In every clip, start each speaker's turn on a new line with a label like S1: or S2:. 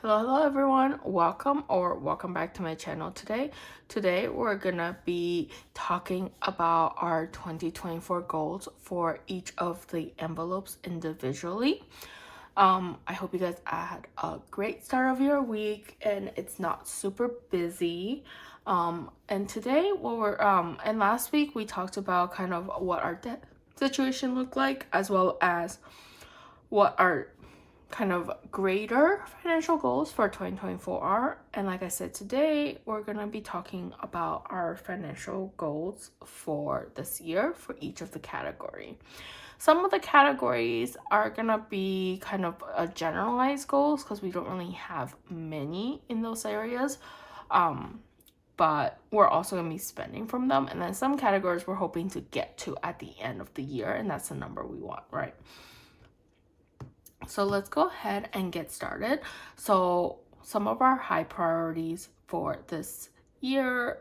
S1: Hello everyone, welcome back to my channel today. Today we're gonna be talking about our 2024 goals for each of the envelopes individually. I hope you guys had a great start of your week and it's not super busy. And today and last week we talked about kind of what our debt situation looked like, as well as what our kind of greater financial goals for 2024 are. And like I said, today we're gonna be talking about our financial goals for this year for each of the category. Some of the categories are gonna be kind of a generalized goals because we don't really have many in those areas. But we're also gonna be spending from them. And then some categories we're hoping to get to at the end of the year, and that's the number we want, right? So let's go ahead and get started. So some of our high priorities for this year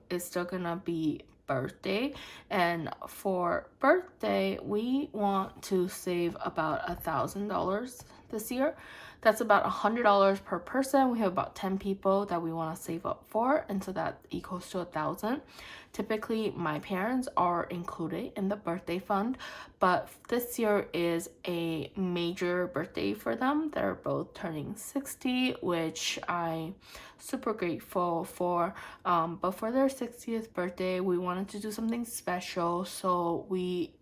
S1: is still gonna be birthday. And for birthday, we want to save about $1,000 this year. That's about $100 per person. We have about 10 people that we want to save up for, and so that equals to 1,000. Typically, my parents are included in the birthday fund, but this year is a major birthday for them. They're both turning 60, which I'm super grateful for. But for their 60th birthday, we wanted to do something special, so we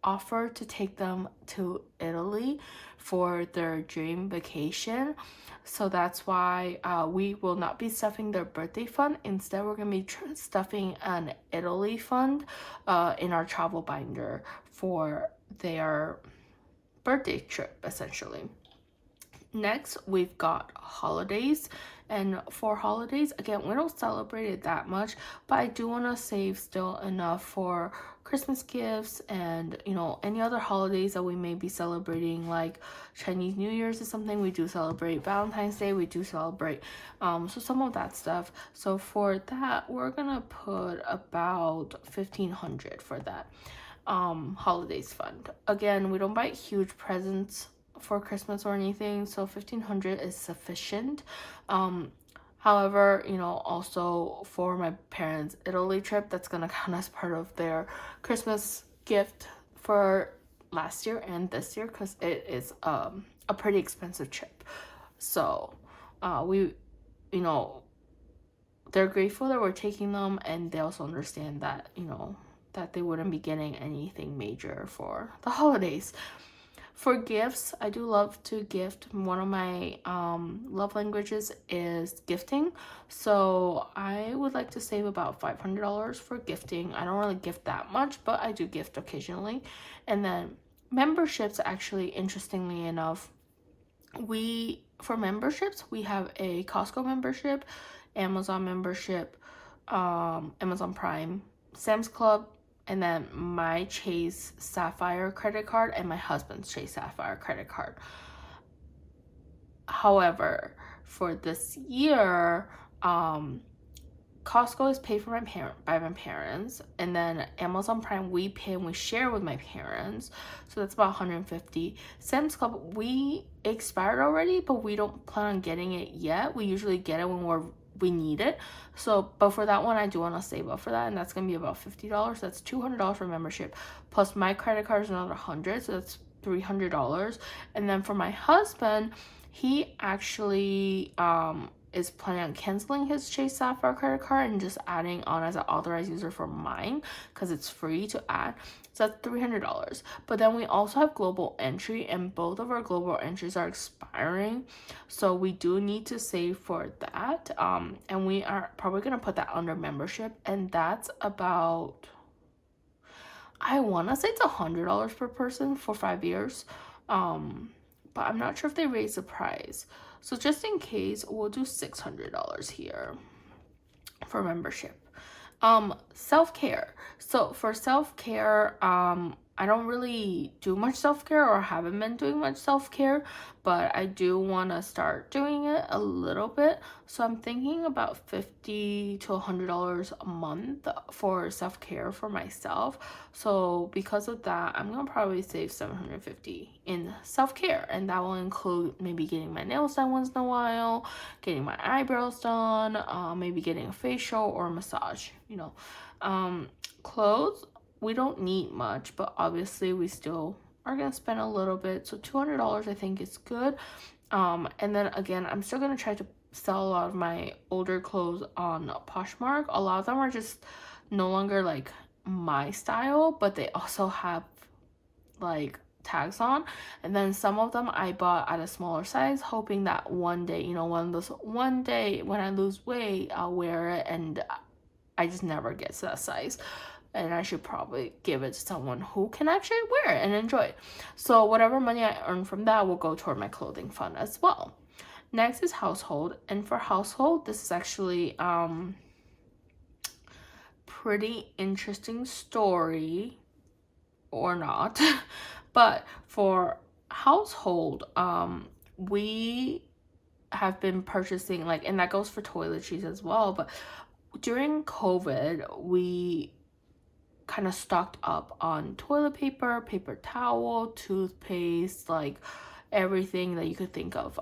S1: offered to take them to Italy for their dream vacation. So that's why we will not be stuffing their birthday fund. Instead, we're going to be stuffing an Italy fund in our travel binder for their birthday trip, essentially. Next, we've got holidays. And for holidays, again, we don't celebrate it that much, but I do want to save still enough for Christmas gifts and, any other holidays that we may be celebrating, like Chinese New Year's is something we do celebrate, Valentine's Day we do celebrate, so some of that stuff. So for that, we're gonna put about $1,500 for that holidays fund. Again, we don't buy huge presents for Christmas or anything, so $1,500 is sufficient. However, also for my parents' Italy trip, that's gonna count as part of their Christmas gift for last year and this year, because it is a pretty expensive trip. So they're grateful that we're taking them, and they also understand that that they wouldn't be getting anything major for the holidays. For gifts, I do love to gift. One of my love languages is gifting. So I would like to save about $500 for gifting. I don't really gift that much, but I do gift occasionally. And then memberships, actually, interestingly enough, for memberships, we have a Costco membership, Amazon membership, Amazon Prime, Sam's Club, and then my Chase Sapphire credit card and my husband's Chase Sapphire credit card. However, for this year, Costco is paid for by my parents, and then Amazon Prime we pay and we share with my parents, so that's about $150. Sam's Club, we expired already, but we don't plan on getting it yet. We usually get it when we need it. So, but for that one, I do want to save up for that, and that's gonna be about $50. That's $200 for membership, plus my credit card is another $100, so that's $300. And then for my husband, he actually is planning on canceling his Chase Sapphire credit card and just adding on as an authorized user for mine, because it's free to add. So that's $300. But then we also have global entry, and both of our global entries are expiring, so we do need to save for that. And we are probably gonna put that under membership, and that's about, I want to say it's $100 per person for 5 years. But I'm not sure if they raise the price. So just in case, we'll do $600 here for membership. Self-care. So for self-care, I don't really do much self-care or haven't been doing much self-care, but I do want to start doing it a little bit. So I'm thinking about $50 to $100 a month for self-care for myself. So because of that, I'm gonna probably save $750 in self-care, and that will include maybe getting my nails done once in a while, getting my eyebrows done, maybe getting a facial or a massage, clothes. We don't need much, but obviously we still are gonna spend a little bit. So $200 I think is good. And then again, I'm still gonna try to sell a lot of my older clothes on Poshmark. A lot of them are just no longer like my style, but they also have like tags on. And then some of them I bought at a smaller size, hoping that one day, one day when I lose weight, I'll wear it, and I just never get to that size. And I should probably give it to someone who can actually wear it and enjoy it. So whatever money I earn from that will go toward my clothing fund as well. Next is household. And for household, this is actually pretty interesting story, or not. But for household, we have been purchasing, like, and that goes for toiletries as well, but during COVID, we kind of stocked up on toilet paper, paper towel, toothpaste, like everything that you could think of,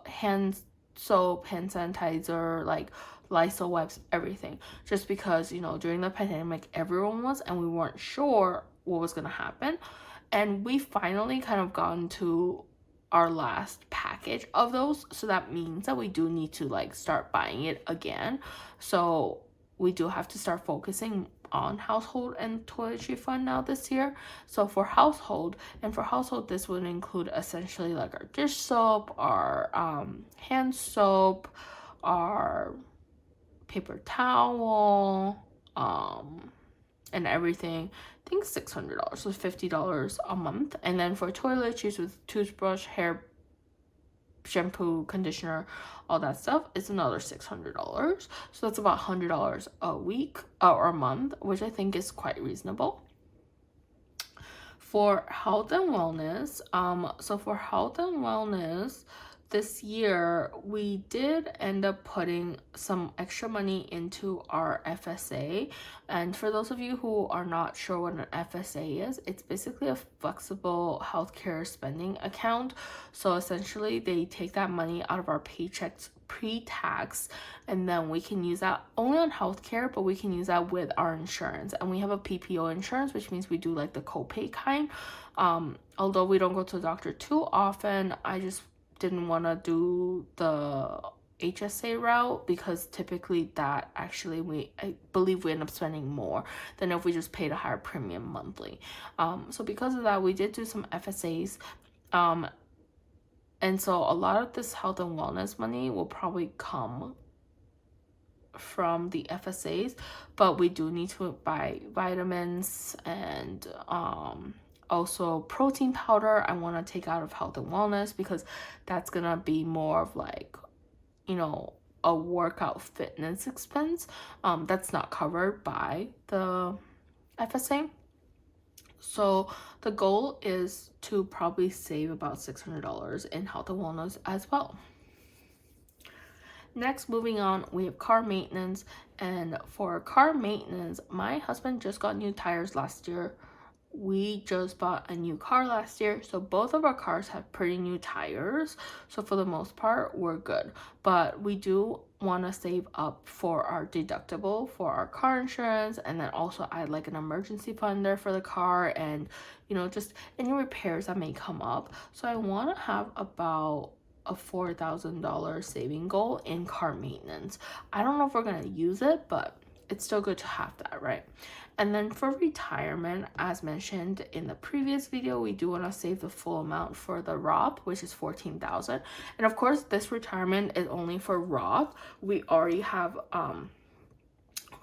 S1: hand soap, hand sanitizer, like Lysol wipes, everything, just because during the pandemic everyone was, and we weren't sure what was gonna happen. And we finally kind of gotten to our last package of those, so that means that we do need to like start buying it again. So we do have to start focusing on household and toiletry fund now this year. So for household, this would include essentially like our dish soap, our hand soap, our paper towel, and everything. I think $600, so $50 a month. And then for toiletries with toothbrush, hair, shampoo, conditioner, all that stuff, it's another $600. So that's about $100 a week or a month, which I think is quite reasonable. For health and wellness, this year we did end up putting some extra money into our FSA. And for those of you who are not sure what an FSA is, it's basically a flexible healthcare spending account. So essentially they take that money out of our paychecks pre-tax, and then we can use that only on healthcare, but we can use that with our insurance. And we have a PPO insurance, which means we do like the copay kind. Although we don't go to the doctor too often, I just didn't want to do the HSA route, because typically that actually I believe we end up spending more than if we just paid a higher premium monthly. So because of that, we did do some FSAs. And so a lot of this health and wellness money will probably come from the FSAs, but we do need to buy vitamins and also protein powder. I want to take out of health and wellness, because that's gonna be more of like a workout fitness expense that's not covered by the FSA. So the goal is to probably save about $600 in health and wellness as well. Next, moving on, we have car maintenance. And for car maintenance, my husband just got new tires last year. We just bought a new car last year, so both of our cars have pretty new tires. So for the most part, we're good. But we do want to save up for our deductible for our car insurance, and then also add like an emergency fund there for the car, and just any repairs that may come up. So I want to have about a $4,000 saving goal in car maintenance. I don't know if we're going to use it, but it's still good to have that, right? And then for retirement, as mentioned in the previous video, we do want to save the full amount for the Roth, which is $14,000. And of course, this retirement is only for Roth. We already have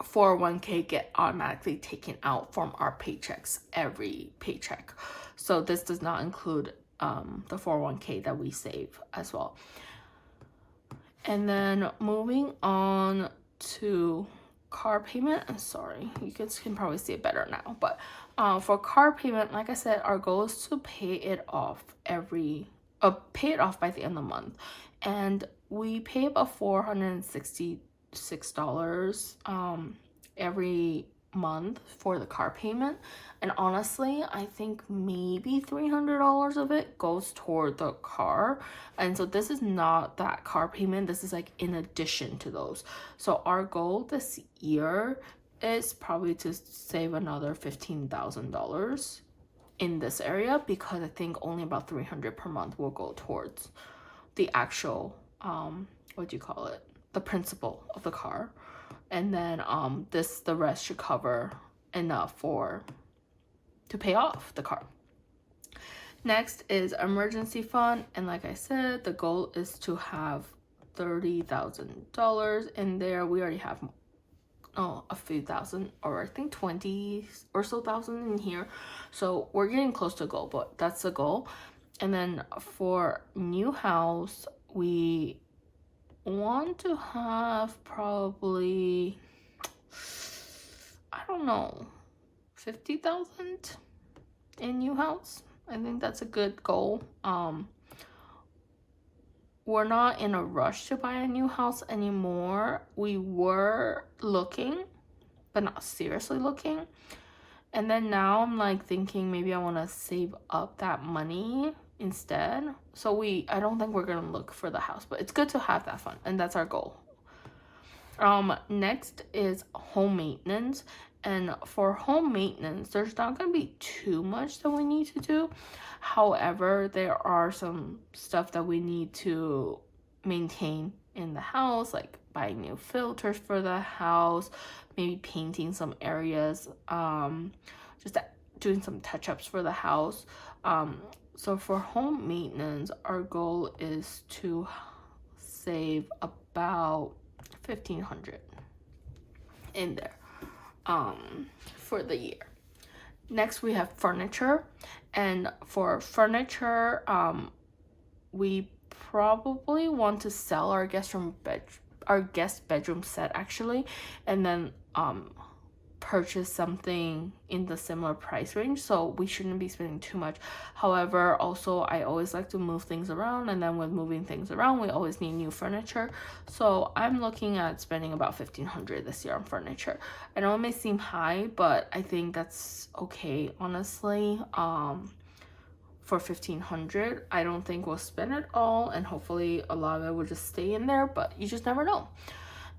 S1: 401k get automatically taken out from our paychecks every paycheck. So this does not include the 401k that we save as well. And then moving on to car payment, I'm sorry, you guys can probably see it better now, but for car payment, like I said, our goal is to pay it off by the end of the month, and we pay about $466 every month for the car payment. And honestly, I think maybe $300 of it goes toward the car. And so this is not that car payment, this is like in addition to those. So our goal this year is probably to save another $15,000 in this area, because I think only about $300 per month will go towards the actual the principal of the car. And then the rest should cover enough to pay off the car. Next is emergency fund, and like I said, the goal is to have $30,000 in there. We already have a few thousand, or I think 20 or so thousand in here, so we're getting close to goal, but that's the goal. And then for new house, we want to have probably, I don't know, 50,000 in new house. I think that's a good goal. We're not in a rush to buy a new house anymore. We were looking, but not seriously looking. And then now I'm like thinking maybe I want to save up that money instead. So I don't think we're going to look for the house, but it's good to have that fund, and that's our goal. Next is home maintenance. And for home maintenance, there's not going to be too much that we need to do. However, there are some stuff that we need to maintain in the house, like buying new filters for the house, maybe painting some areas, just doing some touch-ups for the house. So for home maintenance, our goal is to save about $1,500 in there for the year. Next, we have furniture, and for furniture, we probably want to sell our guest bedroom set actually, and then purchase something in the similar price range, so we shouldn't be spending too much. However, also I always like to move things around, and then with moving things around, we always need new furniture. So I'm looking at spending about $1,500 this year on furniture. I know it may seem high, but I think that's okay, honestly. For $1,500, I don't think we'll spend it all, and hopefully a lot of it will just stay in there, but you just never know.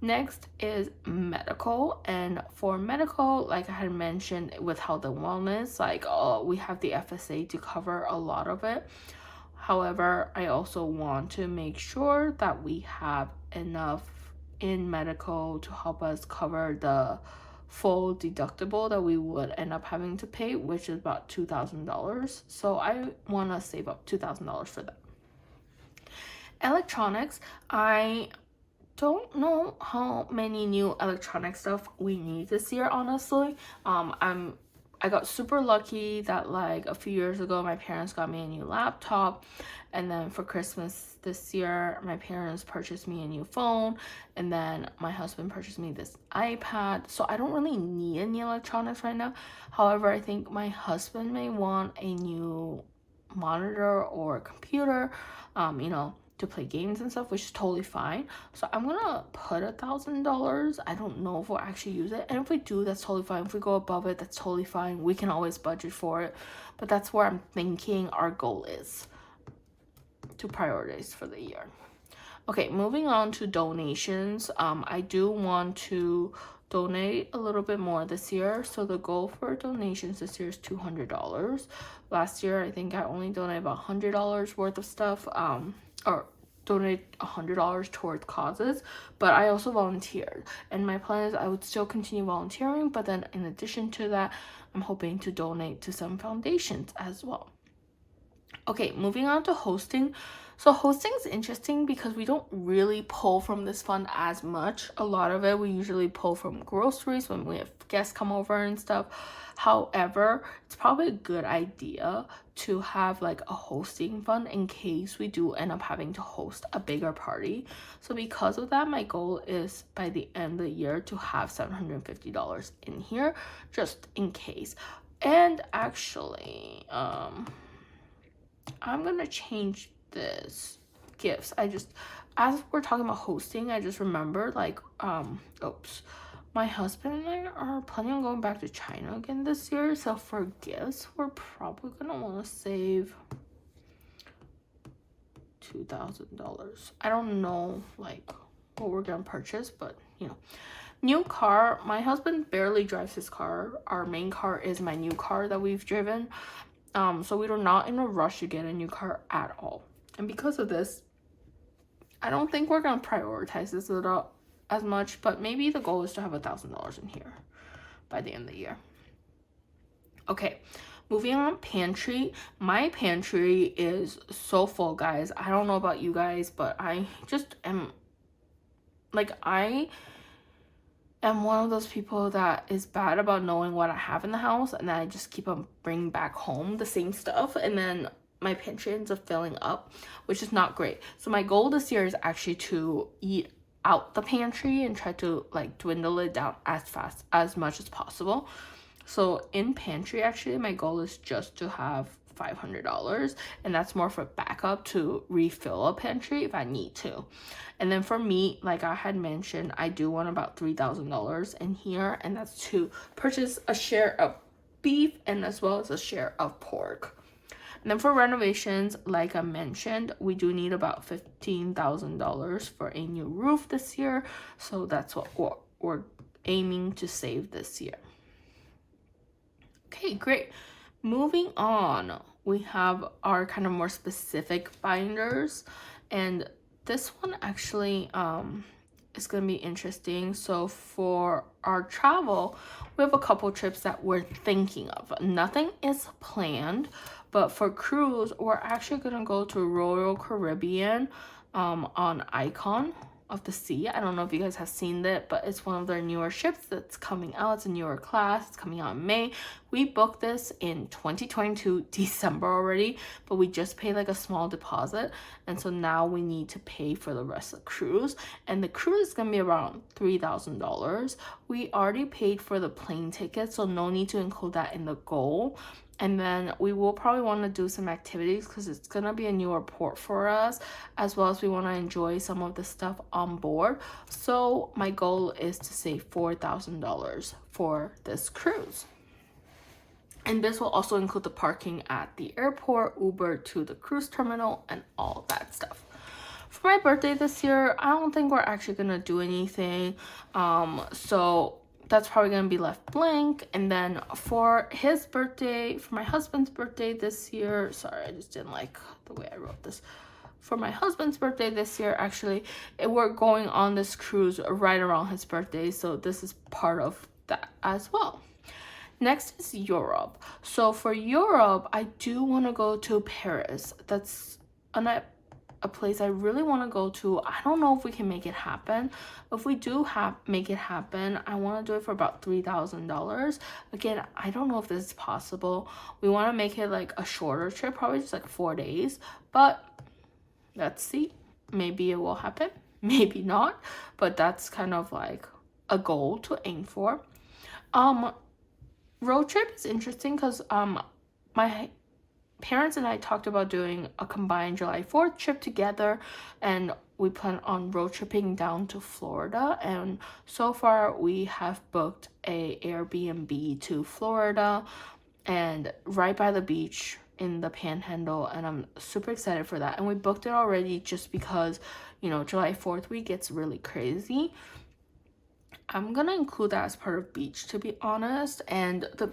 S1: Next is medical, and for medical, like I had mentioned with health and wellness, like we have the FSA to cover a lot of it. However, I also want to make sure that we have enough in medical to help us cover the full deductible that we would end up having to pay, which is about $2,000. So I want to save up $2,000 for that. Electronics, I don't know how many new electronic stuff we need this year, honestly. I got super lucky that like a few years ago my parents got me a new laptop, and then for Christmas this year my parents purchased me a new phone, and then my husband purchased me this iPad. So I don't really need any electronics right now. However, I think my husband may want a new monitor or computer, to play games and stuff, which is totally fine. So I'm gonna put $1,000. I don't know if we'll actually use it, and if we do, that's totally fine. If we go above it, that's totally fine. We can always budget for it, but that's where I'm thinking our goal is to prioritize for the year. Okay, moving on to donations. I do want to donate a little bit more this year, so the goal for donations this year is $200. Last year I think I only donated about $100 worth of stuff, or donate $100 towards causes, but I also volunteered, and my plan is I would still continue volunteering, but then in addition to that, I'm hoping to donate to some foundations as well. Okay, moving on to hosting. So hosting is interesting because we don't really pull from this fund as much. A lot of it we usually pull from groceries when we have guests come over and stuff. However, it's probably a good idea to have like a hosting fund in case we do end up having to host a bigger party. So because of that, my goal is by the end of the year to have $750 in here just in case. And actually, I'm gonna change this gifts. As we're talking about hosting, I just remembered like my husband and I are planning on going back to China again this year. So for gifts, we're probably gonna want to save $2,000. I don't know like what we're gonna purchase, but new car. My husband barely drives his car. Our main car is my new car that we've driven. So we are not in a rush to get a new car at all. And because of this, I don't think we're gonna prioritize this at all as much, but maybe the goal is to have $1,000 in here by the end of the year. Okay, moving on, pantry. My pantry is so full, guys. I don't know about you guys, but I just am like, I am one of those people that is bad about knowing what I have in the house, and then I just keep on bringing back home the same stuff, and then my pantry ends up filling up, which is not great. So my goal this year is actually to eat out the pantry and try to like dwindle it down as much as possible. So in pantry, actually my goal is just to have $500, and that's more for backup to refill a pantry if I need to. And then for meat, like I had mentioned, I do want about $3,000 in here, and that's to purchase a share of beef and as well as a share of pork. And then for renovations, like I mentioned, we do need about $15,000 for a new roof this year. So that's what we're aiming to save this year. Okay, great. Moving on, we have our kind of more specific binders. And this one actually is going to be interesting. So for our travel, we have a couple trips that we're thinking of. Nothing is planned. But for cruise, we're actually going to go to Royal Caribbean on Icon of the Sea. I don't know if you guys have seen that, but it's one of their newer ships that's coming out. It's a newer class. It's coming out in May. We booked this in 2022 December already, but we just paid like a small deposit. And so now we need to pay for the rest of the cruise. And the cruise is going to be around $3,000. We already paid for the plane ticket, so no need to include that in the goal. And then we will probably want to do some activities because it's going to be a newer port for us, as well as we want to enjoy some of the stuff on board. So my goal is to save $4,000 for this cruise. And this will also include the parking at the airport, Uber to the cruise terminal, and all that stuff. For my birthday this year, I don't think we're actually going to do anything. So that's probably going to be left blank. And then for his birthday, for my husband's birthday this year, sorry, I just didn't like the way I wrote this. For my husband's birthday this year, actually, we're going on this cruise right around his birthday. So this is part of that as well. Next is Europe. So for Europe, I do want to go to Paris. That's a place I really want to go to. I don't know if we can make it happen. If we do make it happen, I want to do it for about $3,000. Again, I don't know if this is possible. We want to make it like a shorter trip, probably just like 4 days. But let's see. Maybe it will happen. Maybe not. But that's kind of like a goal to aim for. Road trip is interesting because my parents and I talked about doing a combined July 4th trip together, and we plan on road tripping down to Florida. And so far we have booked a Airbnb to Florida and right by the beach in the Panhandle, and I'm super excited for that. And we booked it already just because, July 4th week gets really crazy. I'm gonna include that as part of beach, to be honest. And the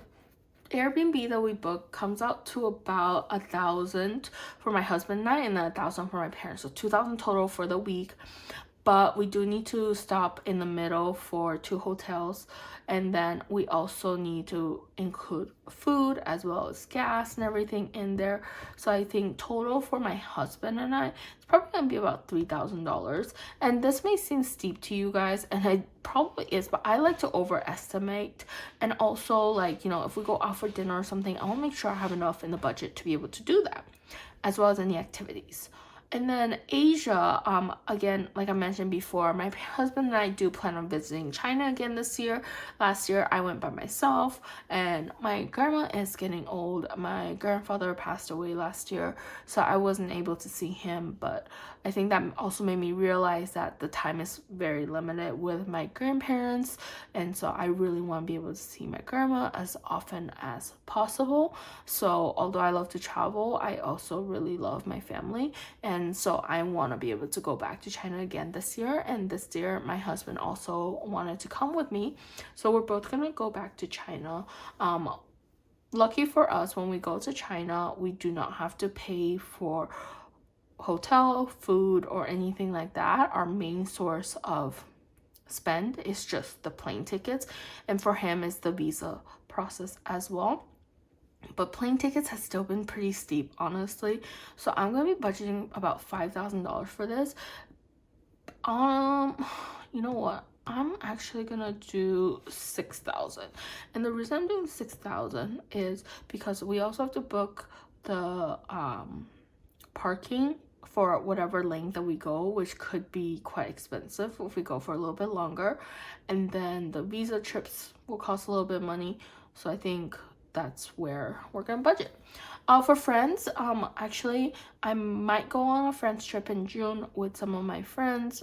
S1: Airbnb that we booked comes out to about $1,000 for my husband and I, and then $1,000 for my parents, so $2,000 total for the week. but we do need to stop in the middle for 2 hotels, and then we also need to include food as well as gas and everything in there. So I think total for my husband and I, it's probably gonna be about $3,000. And this may seem steep to you guys, and it probably is, but I like to overestimate. And also, like, you know, if we go out for dinner or something, I want to make sure I have enough in the budget to be able to do that, as well as any activities. And then Asia, again, like I mentioned before, my husband and I do plan on visiting China again this year. Last year, I went by myself, and my grandma is getting old. My grandfather passed away last year, so I wasn't able to see him, but I think that also made me realize that the time is very limited with my grandparents, and so I really want to be able to see my grandma as often as possible. So although I love to travel, I also really love my family, and so I want to be able to go back to China again this year. And this year, my husband also wanted to come with me. So we're both going to go back to China. Lucky for us, when we go to China, we do not have to pay for hotel, food, or anything like that. Our main source of spend is just the plane tickets. And for him, is the visa process as well. But plane tickets has still been pretty steep, honestly. So I'm gonna be budgeting about $5,000 for this. You know what? I'm actually gonna do 6,000, and the reason I'm doing 6,000 is because we also have to book the parking for whatever length that we go, which could be quite expensive if we go for a little bit longer, and then the visa trips will cost a little bit of money. So I think that's where we're gonna budget. For friends, actually, I might go on a friends trip in June with some of my friends.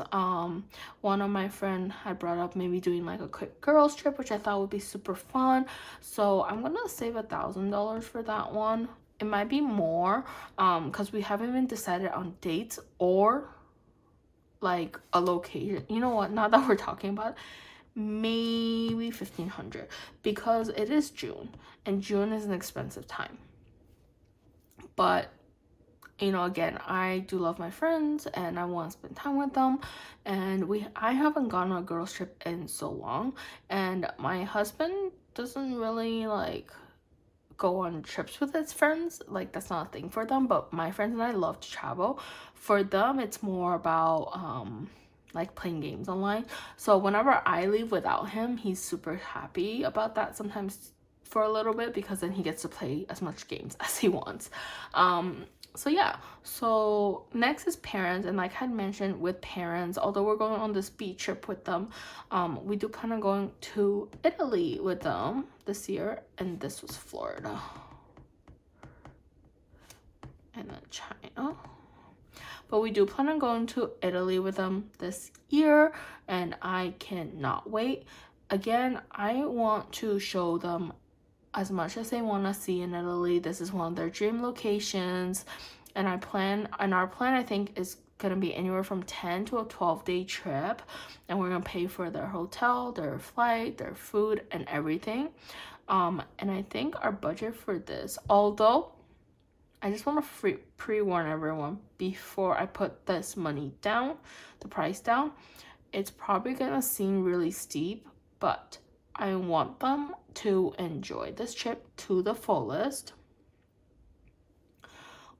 S1: One of my friend had brought up maybe doing like a quick girls trip, which I thought would be super fun. So I'm gonna save $1,000 for that one. It might be more, because we haven't even decided on dates or like a location. You know what? Now that we're talking about it, maybe 1,500, because it is June, and June is an expensive time. But you know, again, I do love my friends and I want to spend time with them, and I haven't gone on a girls trip in so long, and my husband doesn't really like go on trips with his friends. Like, that's not a thing for them, but my friends and I love to travel. For them, it's more about like playing games online. So whenever I leave without him, he's super happy about that sometimes for a little bit, because then he gets to play as much games as he wants. So yeah, so next is parents, and like I had mentioned, with parents, although we're going on this beach trip with them, we do plan on going to Italy with them this year, and this was Florida, and then China. But we do plan on going to Italy with them this year, and I cannot wait. Again, I want to show them as much as they want to see in Italy. This is one of their dream locations, and our plan I think is gonna be anywhere from 10 to a 12-day trip, and we're gonna pay for their hotel, their flight, their food, and everything. And I think our budget for this, although I just want to pre-warn everyone before I put this money down, the price down, it's probably gonna seem really steep, but I want them to enjoy this trip to the fullest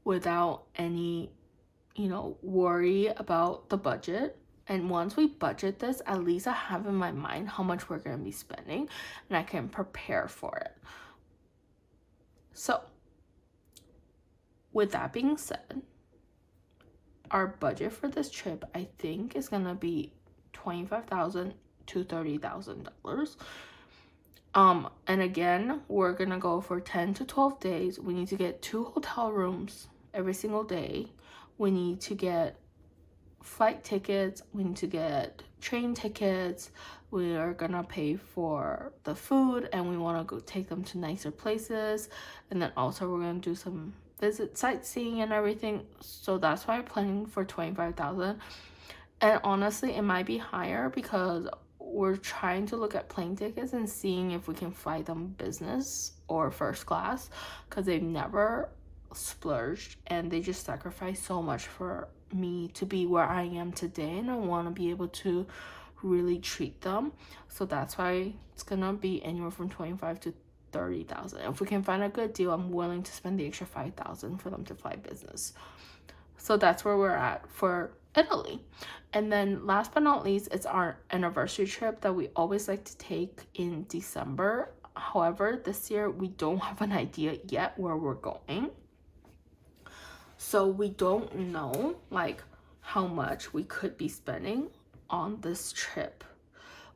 S1: without any, you know, worry about the budget. And once we budget this, at least I have in my mind how much we're going to be spending, and I can prepare for it. So with that being said, our budget for this trip, I think, is going to be $25,000 to $30,000. And again, we're gonna go for 10 to 12 days. We need to get 2 hotel rooms every single day. We need to get flight tickets. We need to get train tickets. We are gonna pay for the food, and we want to go take them to nicer places. And then also we're gonna do some sightseeing and everything. So that's why I'm planning for 25,000. And honestly, it might be higher because we're trying to look at plane tickets and seeing if we can fly them business or first class, because they've never splurged and they just sacrificed so much for me to be where I am today, and I want to be able to really treat them. So that's why it's gonna be anywhere from 25 to 30,000. If we can find a good deal, I'm willing to spend the extra 5,000 for them to fly business. So that's where we're at for Italy. And then last but not least, it's our anniversary trip that we always like to take in December. However, this year we don't have an idea yet where we're going. So we don't know like how much we could be spending on this trip.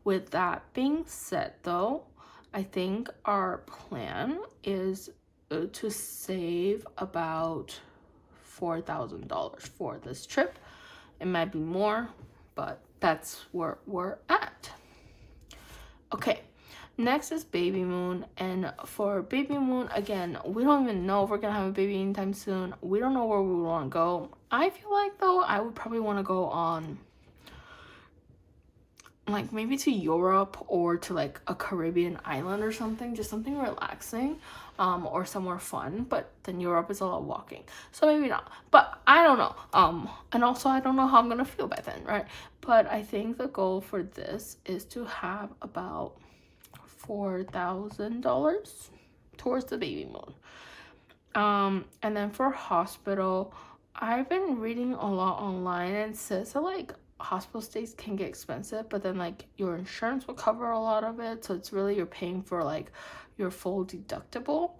S1: With that being said though, I think our plan is to save about $4,000 for this trip. It might be more, but that's where we're at. Okay, next is baby moon. And for baby moon, again, we don't even know if we're gonna have a baby anytime soon. We don't know where we want to go. I feel like though I would probably want to go on like maybe to Europe or to like a Caribbean island or something, just something relaxing, or somewhere fun. But then Europe is a lot of walking, so maybe not. But I don't know. And also I don't know how I'm gonna feel by then, right? But I think the goal for this is to have about $4,000 towards the baby moon. And then for hospital, I've been reading a lot online, and it says that like hospital stays can get expensive, but then like your insurance will cover a lot of it, so it's really you're paying for like your full deductible.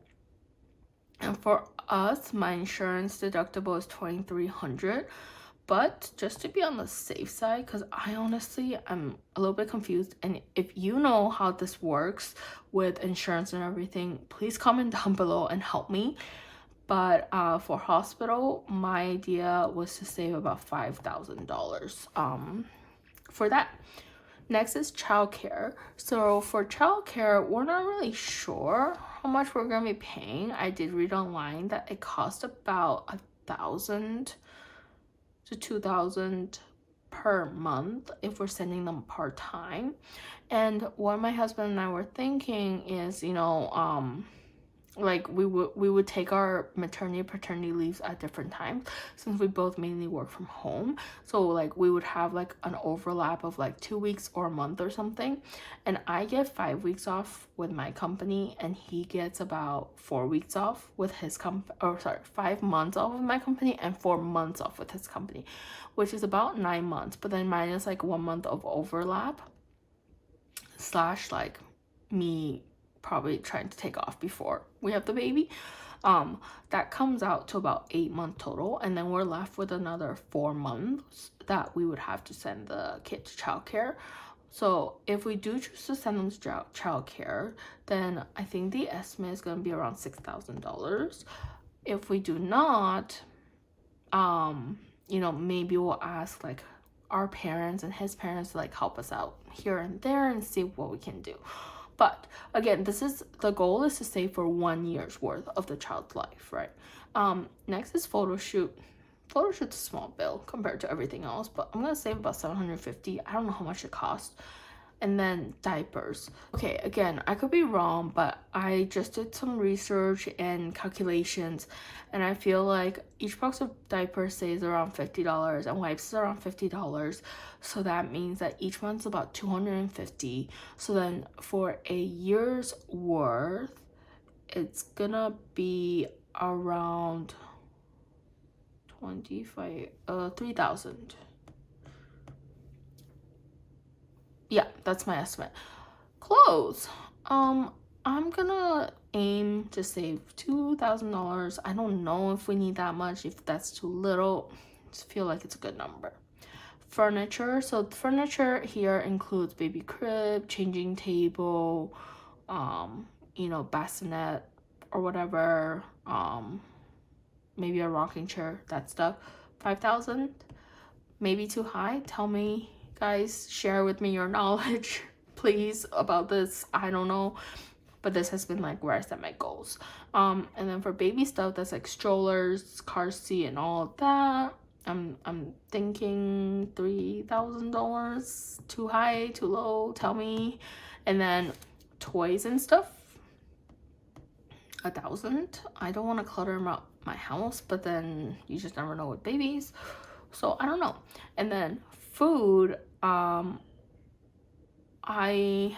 S1: And for us, my insurance deductible is $2,300, but just to be on the safe side, because I honestly I'm a little bit confused, and if you know how this works with insurance and everything, please comment down below and help me. But for hospital, my idea was to save about $5,000 for that. Next is childcare. So for childcare, we're not really sure how much we're gonna be paying. I did read online that it costs about $1,000 to $2,000 per month if we're sending them part-time. And what my husband and I were thinking is, you know, like we would take our maternity and paternity leaves at different times, since we both mainly work from home. So like we would have like an overlap of like 2 weeks or a month or something, and I get 5 weeks off with my company, and he gets about 4 weeks off with his 5 months off with my company and 4 months off with his company, which is about 9 months. But then minus like 1 month of overlap / like me probably trying to take off before we have the baby, that comes out to about 8 months total. And then we're left with another 4 months that we would have to send the kid to childcare. So if we do choose to send them to childcare, then I think the estimate is going to be around $6,000. If we do not, you know, maybe we'll ask like our parents and his parents to like help us out here and there and see what we can do. But again, the goal is to save for 1 year's worth of the child's life, right? Next is photo shoot. Photo shoot's a small bill compared to everything else, but I'm gonna save about $750. I don't know how much it costs. And then diapers. Okay, again, I could be wrong, but I just did some research and calculations, and I feel like each box of diapers stays around $50 and wipes is around $50. So that means that each month's about $250. So then for a year's worth, it's gonna be around 3,000. Yeah, that's my estimate. Clothes. I'm gonna aim to save $2,000. I don't know if we need that much. If that's too little, I just feel like it's a good number. Furniture. So furniture here includes baby crib, changing table, you know, bassinet or whatever, maybe a rocking chair, that stuff. 5,000, maybe too high. Tell me, guys, share with me your knowledge please about this. I don't know, but this has been like where I set my goals. And then for baby stuff, that's like strollers, car seat, and all of that, I'm thinking $3,000. Too high, too low? Tell me. And then toys and stuff, 1,000. I don't want to clutter my house, but then you just never know with babies. So I don't know. And then food, I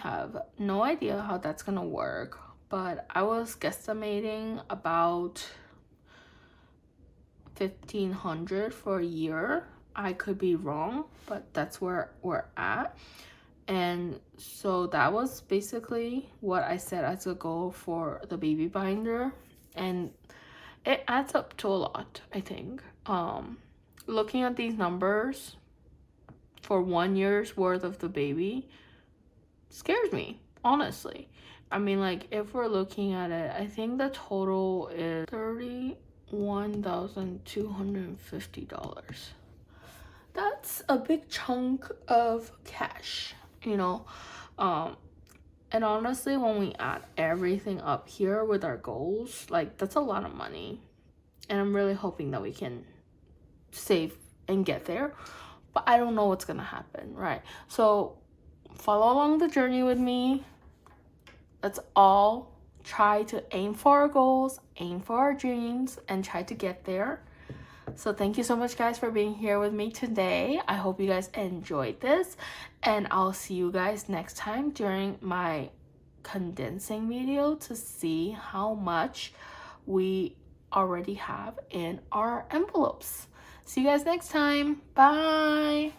S1: have no idea how that's gonna work, but I was guesstimating about $1,500 for a year. I could be wrong, but that's where we're at. And so that was basically what I set as a goal for the baby binder, and it adds up to a lot, I think. Looking at these numbers for 1 year's worth of the baby scares me, honestly. I mean, like, if we're looking at it, I think the total is $31,250. That's a big chunk of cash, you know. And honestly, when we add everything up here with our goals, like, that's a lot of money. And I'm really hoping that we can save and get there, but I don't know what's gonna happen, right? So follow along the journey with me. Let's all try to aim for our goals, aim for our dreams, and try to get there. So thank you so much, guys, for being here with me today. I hope you guys enjoyed this, and I'll see you guys next time during my condensing video to see how much we already have in our envelopes. See you guys next time. Bye.